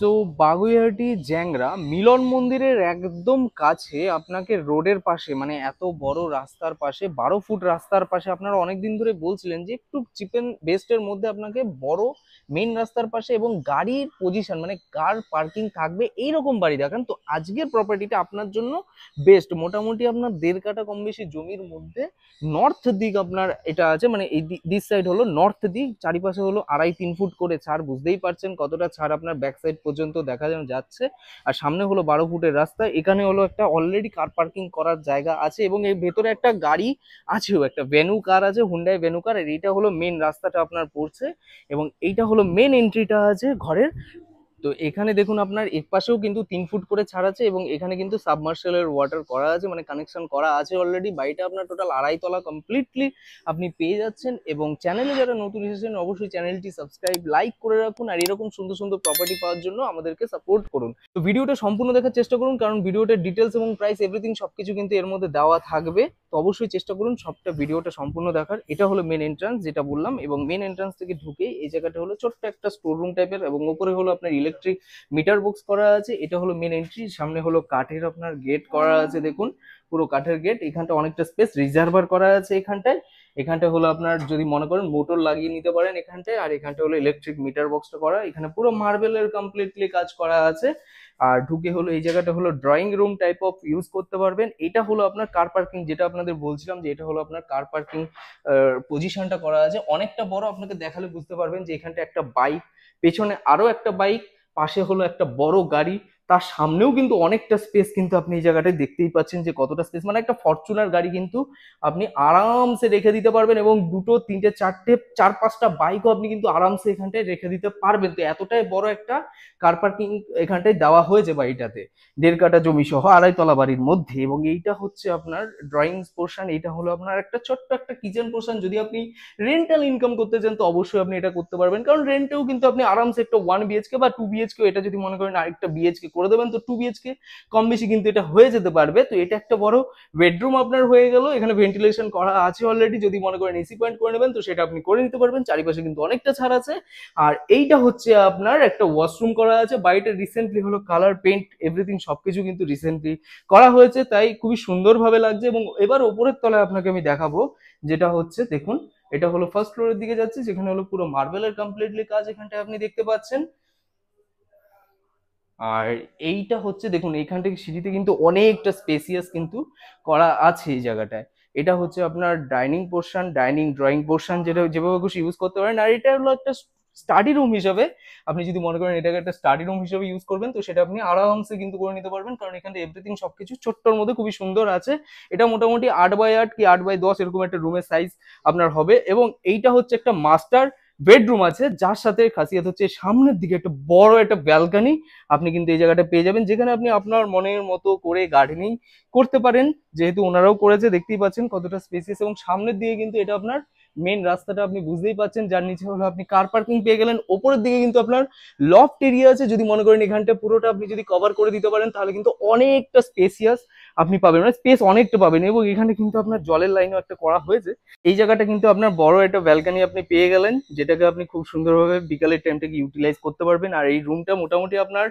So Baguiati Jangra মিলন মন্দিরের একদম কাছে আপনাকে রোডের পাশে মানে এত বড় রাস্তার পাশে 12 ফুট রাস্তার পাশে আপনারা অনেকদিন ধরে বলছিলেন যে একটু চিপ এন্ড বেস্টের মধ্যে আপনাকে বড় মেইন রাস্তার পাশে এবং গাড়ির পজিশন মানে কার পার্কিং থাকবে এইরকম বাড়ি দেখান। তো আজকের প্রপার্টিটা আপনার জন্য বেস্ট। মোটামুটি আপনার 1.5 কাঠা কম বেশি জমির মধ্যে নর্থ দিক আপনার এটা আছে, মানে এই দিক সাইড হলো নর্থ দিক, চারিপাশে হলো 2.5-3 ফুট করে ছাড়। বুঝতেই পারছেন কতটা ছাড় আপনার ব্যাক সাইড পর্যন্ত দেখা যাচ্ছে। আর সামনে হলো 12 ফুটের রাস্তা। এখানে হলো একটা অলরেডি কার পার্কিং করার জায়গা আছে এবং এর ভেতরে একটা গাড়ি আছেও, একটা ভেনু কার আছে, হুন্ডাই ভেনু কার। আর এইটা হলো মেন রাস্তাটা আপনার পড়ছে এবং এইটা হলো মেন এন্ট্রিটা আছে ঘরের। তো এখানে দেখুন আপনার এক পাশেও কিন্তু 3 ফুট করে ছাড় আছে এবং এখানে কিন্তু সাবমার্সিবলের ওয়াটার করা আছে, মানে কানেকশন করা আছে অলরেডি। বাড়িটা আপনার টোটাল 2.5 তলা কমপ্লিটলি আপনি পেয়ে যাচ্ছেন। এবং চ্যানেলে যারা নতুন এসেছেন অবশ্যই চ্যানেলটি সাবস্ক্রাইব লাইক করে রাখুন আর এরকম সুন্দর সুন্দর প্রপার্টি পাওয়ার জন্য আমাদেরকে সাপোর্ট করুন। তো ভিডিওটা সম্পূর্ণ দেখার চেষ্টা করুন, কারণ ভিডিওটার ডিটেলস এবং প্রাইস এভরিথিং সবকিছু কিন্তু এর মধ্যে দেওয়া থাকবে। তো অবশ্যই চেষ্টা করুন সবটা ভিডিওটা সম্পূর্ণ দেখার। এটা হলো মেন এন্ট্রান্স যেটা বললাম, এবং মেন এন্ট্রান্স থেকে ঢুকে এই জায়গাটা হলো ছোট্ট একটা স্টোর রুম টাইপের এবং উপরে হলো আপনার ইলেকট্রিক মিটার বক্স করা আছে। এটা হলো মেন এন্ট্রি। সামনে হলো কাঠের আপনার গেট করা আছে, দেখুন পুরো কাঠের গেট। এখানটা অনেকটা স্পেস রিজার্ভার করা আছে এখানটায়। এখানটা হলো আপনার যদি মনে করেন মোটর লাগিয়ে নিতে পারেন এখানটায়। আর এখানটা হলো ইলেকট্রিক মিটার বক্সটা করা, এখানে পুরো মার্বেলের কমপ্লিটলি কাজ করা আছে। আর ঢুকে হলো এই জায়গাটা হলো drawing room type of use করতে পারবেন। এটা হলো আপনার কার পার্কিং, যেটা আপনাদের বলছিলাম যে এটা হলো আপনার কার পার্কিং পজিশনটা করা আছে অনেকটা বড়। আপনাকে দেখালে বুঝতে পারবেন যে এখানটা একটা বাইক, পেছনে আরো একটা বাইক, পাশে হলো একটা বড় গাড়ি, তার সামনেও কিন্তু অনেকটা স্পেস কিন্তু আপনি এই জায়গাটায় দেখতেই পাচ্ছেন যে কতটা স্পেস, মানে একটা ফরচুনার গাড়ি কিন্তু আপনি আরামসে রেখে দিতে পারবেন এবং 2-3-4 4-5টা বাইকও আপনি কিন্তু আরামসে এখানটায় রেখে দিতে পারবেন। তো এতটাই বড় একটা কার পার্কিং এখানটায় দেওয়া হয়েছে বাড়িটাতে, 1.5 কাঠা জমি সহ 2.5 তলা বাড়ির মধ্যে। এবং এইটা হচ্ছে আপনার ড্রয়িং পোর্শন, এইটা হলো আপনার একটা ছোট্ট একটা কিচেন পোর্শন। যদি আপনি রেন্টাল ইনকাম করতে চান তো অবশ্যই আপনি এটা করতে পারবেন, কারণ রেন্টেও কিন্তু আপনি আরামসে একটা 1 BHK বা 2 BHK, এটা যদি মনে করেন আরেকটা BHK করে দেবেন তো 2 BHK কম বেশি কিন্তু এটা হয়ে যেতে পারবে। তো এটা একটা বড় বেডরুম আপনার হয়ে গেল। এখানে ভেন্টিলেশন করা আছে অলরেডি, যদি মনে করেন এসি পয়েন্ট করে নেবেন তো সেটা আপনি করে নিতে পারবেন। চারিপাশে কিন্তু অনেকটা ছাড় আছে। আর এইটা হচ্ছে আপনার একটা ওয়াশরুম করা আছে। বাড়িটা রিসেন্টলি হলো কালার পেন্ট এভরিথিং সবকিছু কিন্তু রিসেন্টলি করা হয়েছে, তাই খুবই সুন্দরভাবে লাগছে। এবং এবার ওপরের তলায় আপনাকে আমি দেখাবো, যেটা হচ্ছে দেখুন এটা হলো ফার্স্ট ফ্লোরের দিকে যাচ্ছে, যেখানে হলো পুরো মার্বেলের কমপ্লিটলি কাজ এখানটায় আপনি দেখতে পাচ্ছেন। আর এইটা হচ্ছে দেখুন এইখান থেকে সিঁড়িতে কিন্তু অনেকটা স্পেসিয়াস কিন্তু করা আছে এই জায়গাটায়। এটা হচ্ছে আপনার dining portion, dining drawing portion, যেটা যেভাবে খুশি ইউজ করতে পারেন। আর এটা হলো একটা স্টাডি রুম হিসাবে, আপনি যদি মনে করেন এটাকে একটা স্টাডি রুম হিসেবে ইউজ করবেন তো সেটা আপনি আরামসে কিন্তু করে নিতে পারবেন, কারণ এখানে এভরিথিং সবকিছু ছোট্টর মধ্যে খুবই সুন্দর আছে। এটা মোটামুটি 8x8 কি 8x10 এরকম একটা রুমের সাইজ আপনার হবে। এবং এইটা হচ্ছে একটা মাস্টার বেডরুম আছে, যার সাথে খাসিয়াত হচ্ছে সামনের দিকে একটা বড় একটা ব্যালকনি আপনি কিন্তু এই জায়গাটা পেয়ে যাবেন, যেখানে আপনি আপনার মনের মতো করে গার্ডেনিং করতে পারেন। যেহেতু ওনারাও করেছে দেখতেই পাচ্ছেন কতটা স্পেসিয়াস। এবং সামনের দিকে কিন্তু এটা আপনার মেন রাস্তাটা আপনি বুঝতেই পাচ্ছেন, যার নিচে হলো আপনি কার পার্কিং পেয়ে গেলেন। ওপরের দিকে কিন্তু আপনার লফট এরিয়া আছে, যদি মনে করেন এখানটা পুরোটা আপনি যদি কভার করে দিতে পারেন তাহলে কিন্তু অনেকটা স্পেসিয়াস আপনি পাবেন, মানে স্পেস অনেকটা পাবেন। এবং এখানে কিন্তু আপনার জলের লাইনও একটা করা হয়েছে। এই জায়গাটা কিন্তু আপনার বড় একটা ব্যালকনি আপনি পেয়ে গেলেন, যেটাকে আপনি খুব সুন্দরভাবে বিকালের টাইমটাকে ইউটিলাইজ করতে পারবেন। আর এই রুমটা মোটামুটি আপনার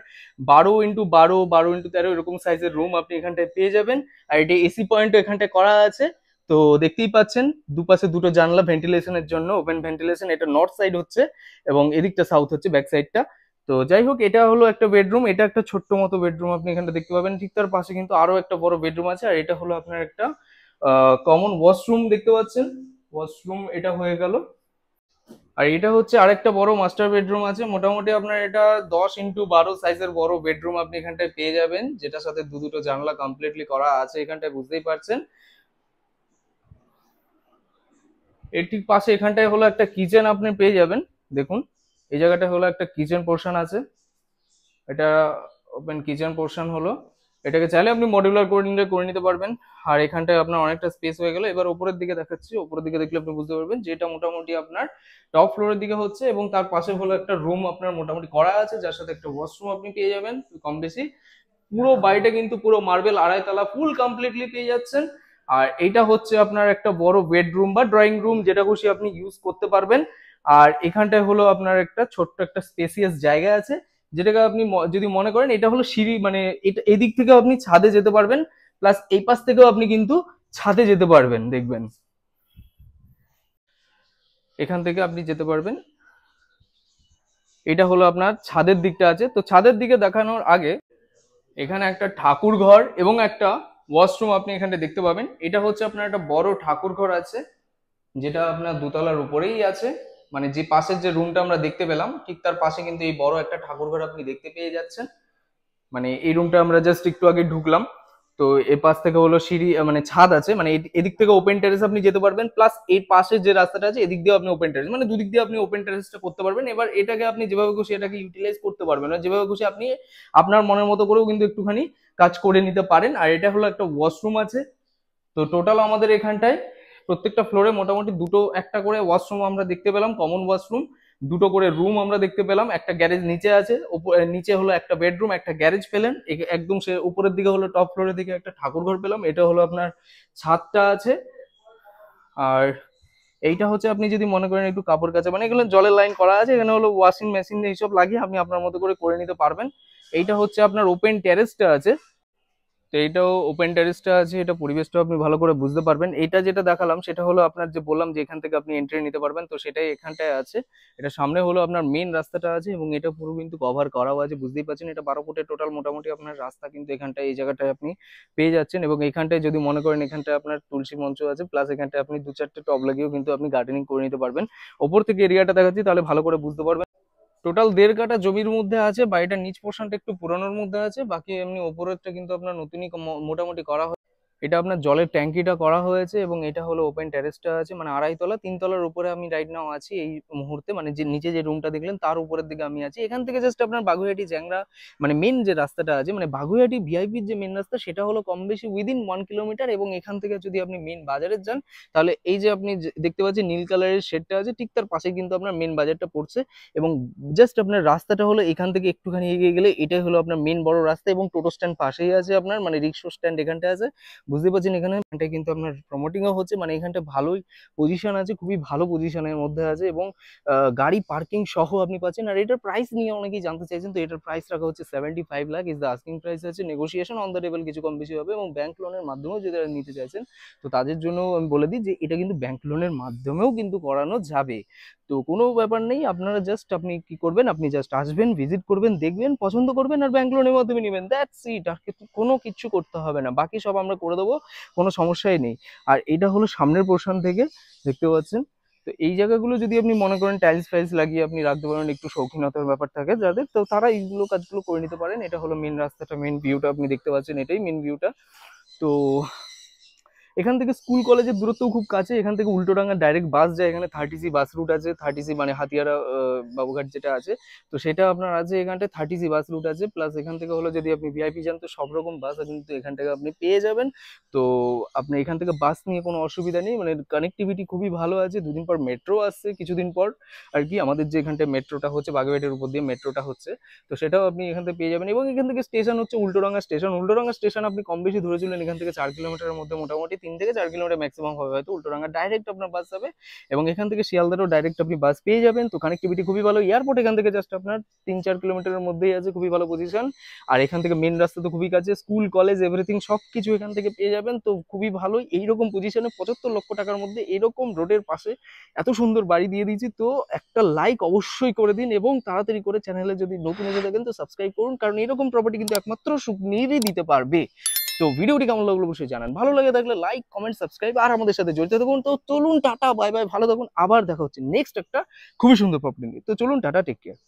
12x12, 12x13 এরকম সাইজের রুম আপনি এখানটায় পেয়ে যাবেন। আর এটা এসি পয়েন্টও এখানটায় করা আছে। তো দেখতেই পাচ্ছেন দুপাশে দুটো জানলা ভেন্টিলেশনের জন্য, ওপেন ভেন্টিলেশন। এটা নর্থ সাইড হচ্ছে এবং এদিকটা সাউথ হচ্ছে ব্যাক সাইডটা। তো যাই হোক, এটা হলো একটা বেডরুম, এটা একটা ছোট্ট মতো বেডরুম আপনি এখানটা দেখতে পাবেন। ঠিক তার পাশে কিন্তু আরো একটা বড় বেডরুম আছে। আর এটা হলো আপনার একটা কমন ওয়াশরুম দেখতে পাচ্ছেন, ওয়াশরুম এটা হয়ে গেল। আর এটা হচ্ছে আরেকটা বড় মাস্টার বেডরুম আছে। মোটামুটি আপনার এটা 10x12 সাইজের বড় বেডরুম আপনি এখানটায় পেয়ে যাবেন, যেটার সাথে দুটো জানলা কমপ্লিটলি করা আছে এখানটায়, বুঝতেই পারছেন। এর ঠিক পাশে এখানটায় হলো একটা কিচেন আপনি পেয়ে যাবেন, দেখুন এই জায়গাটা হলো একটা কিচেন পোর্শন আছে। এটা ওপেন কিচেন পোর্শন হলো, এটাকে চাইলে আপনি মডিউলার করে নিতে পারবেন। আর এখানটায় আপনার অনেকটা স্পেস হয়ে গেল। এবার উপরের দিকে দেখাচ্ছি, উপরের দিকে দেখলে আপনি বুঝতে পারবেন যে এটা মোটামুটি আপনার টপ ফ্লোরের দিকে হচ্ছে। এবং তার পাশে হলো একটা রুম আপনার মোটামুটি করা আছে, যার সাথে একটা ওয়াশরুম আপনি পেয়ে যাবেন কম বেশি। পুরো বাড়িটা কিন্তু পুরো মার্বেল 2.5 তলা ফুল কমপ্লিটলি পেয়ে যাচ্ছেন। আর এইটা হচ্ছে আপনার একটা বড় বেডরুম বা ড্রয়িং রুম, যেটা খুশি আপনি ইউজ করতে পারবেন। আর এখানটায় হলো আপনার একটা ছোট্ট একটা স্পেসিয়াস জায়গা আছে, যেটাকে আপনি যদি মনে করেন এটা হলো সিঁড়ি, মানে এটা এদিক থেকেও আপনি ছাদে যেতে পারবেন, প্লাস এই পাশ থেকেও আপনি কিন্তু ছাদে যেতে পারবেন। দেখবেন এখান থেকে আপনি যেতে পারবেন। এটা হলো আপনার ছাদের দিকটা আছে। তো ছাদের দিকে দেখানোর আগে এখানে একটা ঠাকুর ঘর এবং একটা ওয়াশরুম আপনি এখানে দেখতে পাবেন। এটা হচ্ছে আপনার একটা বড় ঠাকুর ঘর আছে, যেটা আপনার দোতলার উপরেই আছে। মানে যে পাশের যে রুমটা আমরা দেখতে পেলাম ঠিক তার পাশে কিন্তু এই বড় একটা ঠাকুর ঘর আপনি দেখতে পেয়ে যাচ্ছেন। মানে এই রুমটা আমরা জাস্ট একটু আগে ঢুকলাম। তো এ পাশ থেকে হলো সিঁড়ি, মানে ছাদ আছে, মানে এদিক থেকে ওপেন টেরেস আপনি যেতে পারবেন, প্লাস এই পাশে যে রাস্তাটা আছে এদিক দিয়ে আপনি ওপেন টেরেস, মানে দুদিক দিয়ে আপনি ওপেন টেরেসটা করতে পারবেন। এবার এটাকে আপনি যেভাবে খুশি এটাকে ইউটিলাইজ করতে পারবেন, না যেভাবে খুশি আপনি আপনার মনের মতো করেও কিন্তু একটুখানি কাজ করে নিতে পারেন। আর এটা হলো একটা ওয়াশরুম আছে। তো টোটাল আমাদের এখানটায় প্রত্যেকটা ফ্লোরে মোটামুটি দুটো একটা করে ওয়াশরুম আমরা দেখতে পেলাম, কমন ওয়াশরুম। দুটো করে রুম আমরা দেখতে পেলাম, একটা গ্যারেজ নিচে আছে, নিচে হলো একটা বেডরুম, একটা গ্যারেজ পেলেন। একদম সে উপরের দিকে হলো টপ ফ্লোরের দিকে একটা ঠাকুর ঘর পেলাম। এটা হলো আপনার ছাদটা আছে। আর এইটা হচ্ছে আপনি যদি মনে করেন একটু কাপড় কাচা, মানে এগুলো জলের লাইন করা আছে, এখানে হলো ওয়াশিং মেশিন এইসব লাগিয়ে আপনি আপনার মতো করে নিতে পারবেন। এইটা হচ্ছে আপনার ওপেন টেরেসটা আছে। তো এইটাও ওপেন টেরেসটা আছে, এটা পরিবেশটা আপনি ভালো করে বুঝতে পারবেন। এটা যেটা দেখালাম সেটা হলো আপনার, যে বললাম যে এখান থেকে আপনি এন্ট্রি নিতে পারবেন, তো সেটাই এখানটায় আছে। এটা সামনে হলো আপনার মেন রাস্তাটা আছে, এবং এটা পুরো কিন্তু কভার করাও আছে, বুঝতেই পারছেন। এটা 12 ফুটের টোটাল মোটামুটি আপনার রাস্তা কিন্তু এখানটায় এই জায়গাটায় আপনি পেয়ে যাচ্ছেন। এবং এখানটায় যদি মনে করেন এখানটায় আপনার তুলসী মঞ্চ আছে, প্লাস এখানটায় আপনি 2-4টে টব লাগিয়েও কিন্তু আপনি গার্ডেনিং করে নিতে পারবেন। ওপর থেকে এরিয়াটা দেখাচ্ছি তাহলে ভালো করে বুঝতে পারবেন। টোটাল 1.5 কাঠা জমির মধ্যে আছে। বাড়িটার নিচ পোর্শনটা একটু পুরানোর মধ্যে আছে, বাকি এমনি ওপরেরটা কিন্তু আপনার নতুনই মোটামুটি করা। এটা আপনার জলের ট্যাঙ্কিটা করা হয়েছে, এবং এটা হলো ওপেন টেরেসটা আছে, মানে 2.5 তলা 3 তলার উপরে আমি রাইট নাও আছি এই মুহূর্তে। মানে যে নিচে যে রুমটা দেখলেন তার উপরের দিকে আমি আছি। এখান থেকে জাস্ট আপনার বাগুইহাটি জ্যাংরা, মানে মেন যে রাস্তাটা আছে, মানে বাগুইহাটি ভিআইপির যে মেন রাস্তা, সেটা হলো কম বেশি উইদিন 1 কিলোমিটার। এবং এখান থেকে যদি আপনি মেন বাজারে যান, তাহলে এই যে আপনি দেখতে পাচ্ছেন নীল কালারের শেডটা আছে, ঠিক তার পাশে কিন্তু আপনার মেন বাজারটা পড়ছে। এবং জাস্ট আপনার রাস্তাটা হলো এখান থেকে একটুখানি এগিয়ে গেলে এটাই হলো আপনার মেন বড় রাস্তা, এবং টোটো স্ট্যান্ড পাশেই আছে আপনার, মানে রিক্সা স্ট্যান্ড এখানটা আছে। বুঝতে পারছেন এখানে এটা কিন্তু আপনার প্রমোটিংও হচ্ছে, মানে এখানটা ভালোই পজিশন আছে, খুবই ভালো পজিশনের মধ্যে আছে। এবং গাড়ি পার্কিং সহ আপনি পাচ্ছেন। আর এটার প্রাইস নিয়ে অনেকেই জানতে চাইছেন, তো এটার প্রাইস রাখা হচ্ছে 75 lakh is the asking price আছে। নেগোসিয়েশন অন দ্য টেবল, কিছু কম বেশি হবে। এবং ব্যাংক লোনের মাধ্যমেও যদি নিতে চাইছেন, তো তাদের জন্য আমি বলে দিই যে এটা কিন্তু ব্যাংক লোনের মাধ্যমেও কিন্তু করানো যাবে। তো কোনো ব্যাপার নেই, আপনারা জাস্ট আপনি কি করবেন, আপনি জাস্ট আসবেন, ভিজিট করবেন, দেখবেন, পছন্দ করবেন, আর ব্যাংক লোনের মাধ্যমে নেবেন, দ্যাটস ইট। আর কিন্তু কোনো কিছু করতে হবে না, বাকি সব আমরা করে দেবো, কোনো সমস্যাই নেই। আর এটা হলো সামনের পোর্শন থেকে দেখতে পাচ্ছেন। তো এই জায়গাগুলো যদি আপনি মনে করেন টাইলস ফাইলস লাগিয়ে আপনি রাখতে পারেন, একটু শৌখিনতার ব্যাপার থাকে যাদের, তো তারা এইগুলো কাজগুলো করে নিতে পারেন। এটা হলো মেন রাস্তাটা, মেন ভিউটা আপনি দেখতে পাচ্ছেন, এটাই মেন ভিউটা। তো এখান থেকে স্কুল কলেজের দূরত্বও খুব কাছে। এখান থেকে উল্টোডাঙ্গা ডাইরেক্ট বাস যায়, এখানে 30C বাস রুট আছে। 30C মানে হাতিয়ারা বাবুঘাট যেটা আছে, তো সেটা আপনার আছে এখানটায় 30C বাস রুট আছে। প্লাস এখান থেকে হলো যদি আপনি ভিআইপি যান, তো সব রকম বাস কিন্তু এখান থেকে আপনি পেয়ে যাবেন। তো আপনি এখান থেকে বাস নিয়ে কোনো অসুবিধা নেই, মানে কানেক্টিভিটি খুবই ভালো আছে। দুদিন পর মেট্রো আসছে, কিছুদিন পর আর কি আমাদের যে এখানটায় মেট্রোটা হচ্ছে, বাগুইহাটির উপর দিয়ে মেট্রোটা হচ্ছে, তো সেটাও আপনি এখান থেকে পেয়ে যাবেন। এবং এখান থেকে স্টেশন হচ্ছে উল্টোডাঙ্গা স্টেশন। উল্টোডাঙ্গা স্টেশন আপনি কম বেশি ধরে চলেন এখান থেকে 4 কিলোমিটারের মধ্যে, মোটামুটি 3 থেকে 4 কিলোমিটার ম্যাক্সিমাম হবে হয়তো। উল্টোডাঙ্গা ডাইরেক্ট আপনার বাস যাবে, এবং এখান থেকে শিয়ালদারও ডাইরেক্ট আপনি বাস পেয়ে যাবেন। তো কানেক্টিভিটি খুবই ভালো। এয়ারপোর্ট এখান থেকে জাস্ট আপনার 3-4 কিলোমিটারের মধ্যেই আছে, খুবই ভালো পজিশন। আর এখান থেকে মেন রাস্তা তো খুবই কাছে, স্কুল কলেজ এভরিথিং সব কিছু এখান থেকে পেয়ে যাবেন। তো খুবই ভালো এইরকম পজিশনে 75 লক্ষ টাকার মধ্যে এরকম রোডের পাশে এত সুন্দর বাড়ি দিয়ে দিয়েছি। তো একটা লাইক অবশ্যই করে দিন, এবং তাড়াতাড়ি করে চ্যানেলে যদি নতুন এসে থাকেন তো সাবস্ক্রাইব করুন, কারণ এরকম প্রপার্টি কিন্তু একমাত্র সুখনিরই দিতে পারবে। তো ভিডিওটি কেমন লাগলো অবশ্যই জানান, ভালো লাগে থাকলে লাইক কমেন্ট সাবস্ক্রাইব আর আমাদের সাথে জড়িত থাকুন। তো চলুন টাটা বাই বাই, ভালো থাকুন, আবার দেখা হচ্ছে নেক্সট একটা খুবই সুন্দর প্রপার্টি নিয়ে। তো চলুন টাটা, টেক কেয়ার।